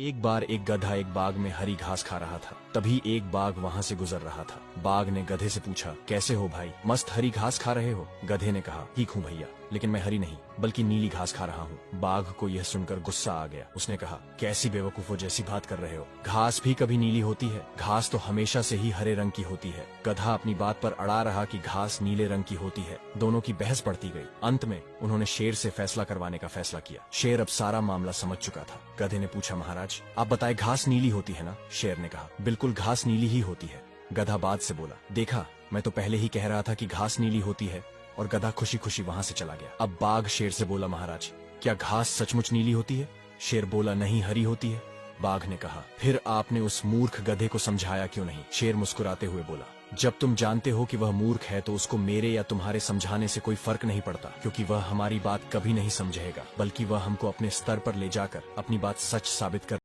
एक बार एक गधा एक बाग में हरी घास खा रहा था। तभी एक बाघ वहाँ से गुजर रहा था। बाघ ने गधे से पूछा, कैसे हो भाई, मस्त हरी घास खा रहे हो? गधे ने कहा, ठीक हूँ भैया, लेकिन मैं हरी नहीं बल्कि नीली घास खा रहा हूँ। बाघ को यह सुनकर गुस्सा आ गया। उसने कहा, कैसी बेवकूफों जैसी बात कर रहे हो, घास भी कभी नीली होती है? घास तो हमेशा से ही हरे रंग की होती है। गधा अपनी बात पर अड़ा रहा कि घास नीले रंग की होती है। दोनों की बहस बढ़ती गई। अंत में उन्होंने शेर से फैसला करवाने का फैसला किया। शेर अब सारा मामला समझ चुका था। गधे ने पूछा, महाराज आप बताए घास नीली होती है ना? शेर ने कहा, बिल्कुल घास नीली ही होती है। गधा बाद से बोला, देखा मैं तो पहले ही कह रहा था कि घास नीली होती है। और गधा खुशी खुशी वहाँ से चला गया। अब बाघ शेर से बोला, महाराज क्या घास सचमुच नीली होती है? शेर बोला, नहीं हरी होती है। बाघ ने कहा, फिर आपने उस मूर्ख गधे को समझाया क्यों नहीं? शेर मुस्कुराते हुए बोला, जब तुम जानते हो कि वह मूर्ख है तो उसको मेरे या तुम्हारे समझाने से कोई फर्क नहीं पड़ता, क्योंकि वह हमारी बात कभी नहीं समझेगा, बल्कि वह हमको अपने स्तर पर ले जाकर अपनी बात सच साबित कर